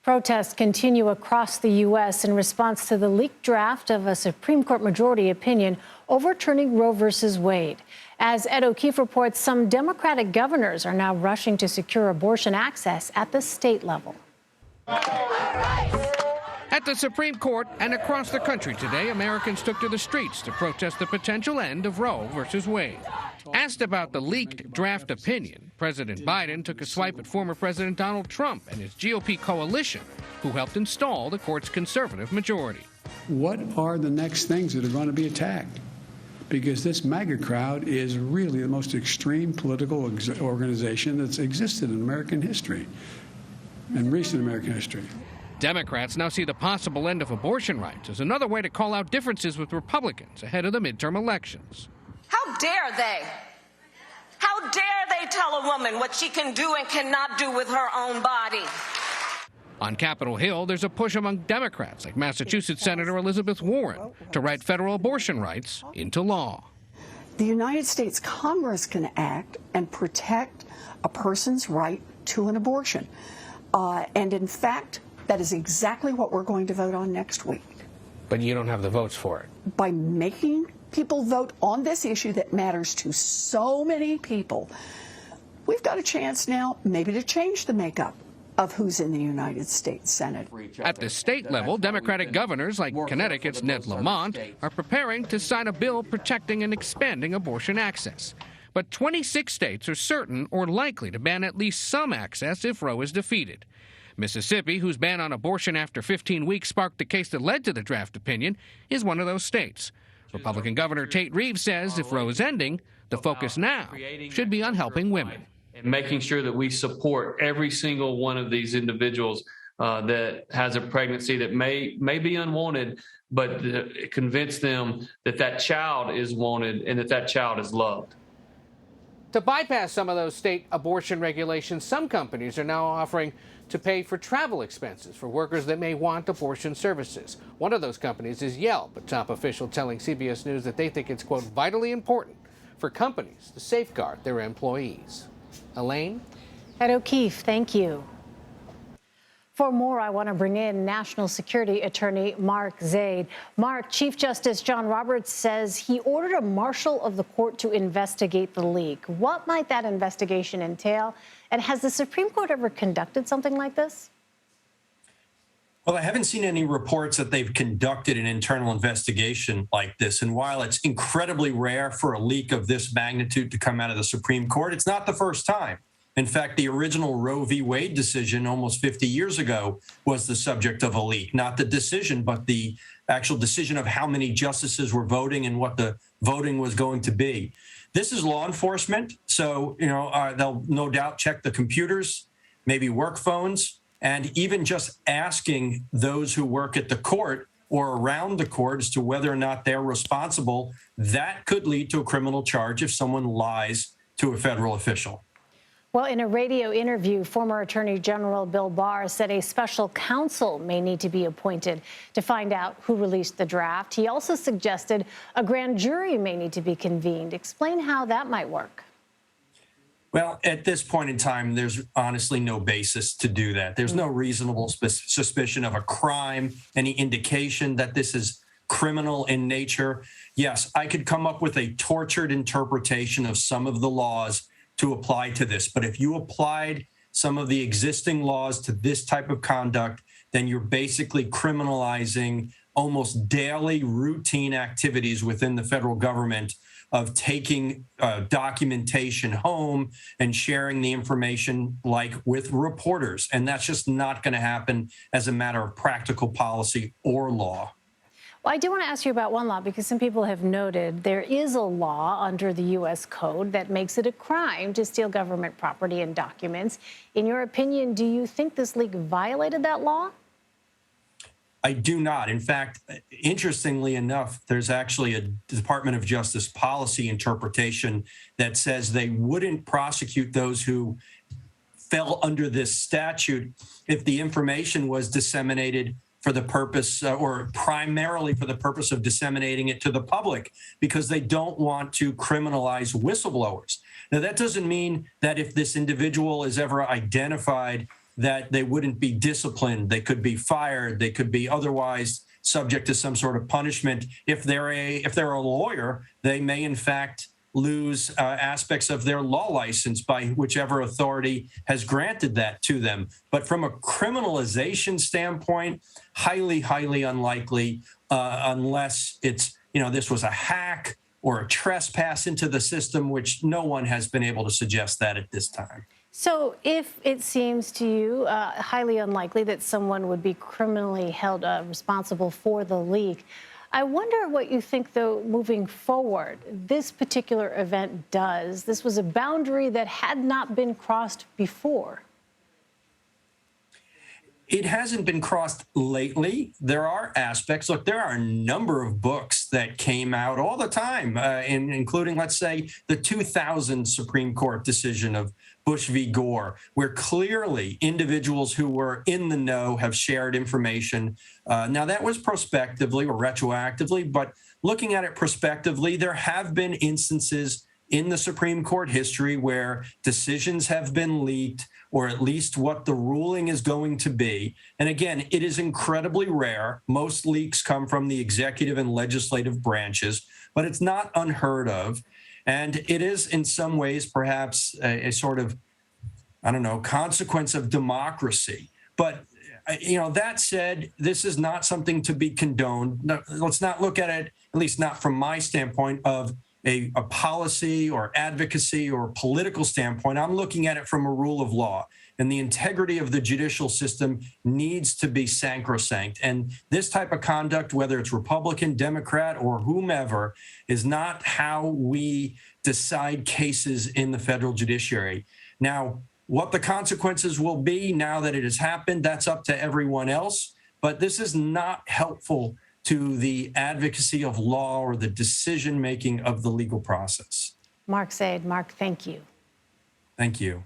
Protests continue across the U.S. in response to the leaked draft of a Supreme Court majority opinion overturning Roe v. Wade. As Ed O'Keefe reports, some Democratic governors are now rushing to secure abortion access at the state level. At the Supreme Court and across the country today, Americans took to the streets to protest the potential end of Roe v. Wade. Asked about the leaked draft opinion, President Biden took a swipe at former President Donald Trump and his GOP coalition, who helped install the court's conservative majority. What are the next things that are going to be attacked? Because this MAGA crowd is really the most extreme political organization that's existed in American history, in recent American history. Democrats now see the possible end of abortion rights as another way to call out differences with Republicans ahead of the midterm elections. How dare they? How dare they tell a woman what she can do and cannot do with her own body? On Capitol Hill, there's a push among Democrats like Massachusetts Senator Elizabeth Warren to write federal abortion rights into law. The United States Congress can act and protect a person's right to an abortion. And in fact, that is exactly what we're going to vote on next week. But you don't have the votes for it. By making people vote on this issue that matters to so many people, we've got a chance now maybe to change the makeup of who's in the United States Senate. At the state level, Democratic governors like Connecticut's Ned Lamont are preparing to sign a bill protecting and expanding abortion access. But 26 states are certain or likely to ban at least some access if Roe is defeated. Mississippi, whose ban on abortion after 15 weeks sparked the case that led to the draft opinion, is one of those states. Republican Governor Tate Reeves says if Roe is ending, the focus now should be on helping women. And making sure that we support every single one of these individuals that has a pregnancy that may be unwanted, but convince them that that child is wanted and that that child is loved. To bypass some of those state abortion regulations, some companies are now offering to pay for travel expenses for workers that may want abortion services. One of those companies is Yelp, a top official telling CBS News that they think it's, quote, vitally important for companies to safeguard their employees. Elaine? Ed O'Keefe, thank you. For more, I want to bring in National Security Attorney Mark Zaid. Mark, Chief Justice John Roberts says he ordered a marshal of the court to investigate the leak. What might that investigation entail? And has the Supreme Court ever conducted something like this? Well, I haven't seen any reports that they've conducted an internal investigation like this. And while it's incredibly rare for a leak of this magnitude to come out of the Supreme Court, it's not the first time. In fact, the original Roe v. Wade decision almost 50 years ago was the subject of a leak. Not the decision, but the actual decision of how many justices were voting and what the voting was going to be. This is law enforcement, so they'll no doubt check the computers, maybe work phones, and even just asking those who work at the court or around the court as to whether or not they're responsible. That could lead to a criminal charge if someone lies to a federal official. Well, in a radio interview, former Attorney General Bill Barr said a special counsel may need to be appointed to find out who released the draft. He also suggested a grand jury may need to be convened. Explain how that might work. Well, at this point in time, there's honestly no basis to do that. There's no reasonable suspicion of a crime, any indication that this is criminal in nature. Yes, I could come up with a tortured interpretation of some of the laws to apply to this. But if you applied some of the existing laws to this type of conduct, then you're basically criminalizing almost daily routine activities within the federal government of taking documentation home and sharing the information like with reporters. And that's just not going to happen as a matter of practical policy or law. Well, I do want to ask you about one law, because some people have noted there is a law under the U.S. Code that makes it a crime to steal government property and documents. In your opinion, do you think this leak violated that law? I do not. In fact, interestingly enough, there's actually a Department of Justice policy interpretation that says they wouldn't prosecute those who fell under this statute if the information was disseminated for the purpose or primarily for the purpose of disseminating it to the public, because they don't want to criminalize whistleblowers. Now, that doesn't mean that if this individual is ever identified that they wouldn't be disciplined. They could be fired. They could be otherwise subject to some sort of punishment. If they're a lawyer, they may in fact lose aspects of their law license by whichever authority has granted that to them. But from a criminalization standpoint, highly, highly unlikely, unless it's, this was a hack or a trespass into the system, which no one has been able to suggest that at this time. So if it seems to you highly unlikely that someone would be criminally held responsible for the leak, I wonder what you think, though, moving forward, this particular event does. This was a boundary that had not been crossed before. It hasn't been crossed lately. There are aspects. Look, there are a number of books that came out all the time, including, let's say, the 2000 Supreme Court decision of Bush v. Gore, where clearly individuals who were in the know have shared information. Now, that was prospectively or retroactively, but looking at it prospectively, there have been instances in the Supreme Court history where decisions have been leaked, or at least what the ruling is going to be. And again, it is incredibly rare. Most leaks come from the executive and legislative branches, but it's not unheard of. And it is in some ways perhaps a sort of, consequence of democracy. But that said, this is not something to be condoned. No, let's not look at it, at least not from my standpoint, of a policy or advocacy or political standpoint. I'm looking at it from a rule of law, and the integrity of the judicial system needs to be sacrosanct. And this type of conduct, whether it's Republican, Democrat, or whomever, is not how we decide cases in the federal judiciary. Now, what the consequences will be now that it has happened, that's up to everyone else. But this is not helpful to the advocacy of law or the decision-making of the legal process. Mark Zaid. Mark, thank you. Thank you.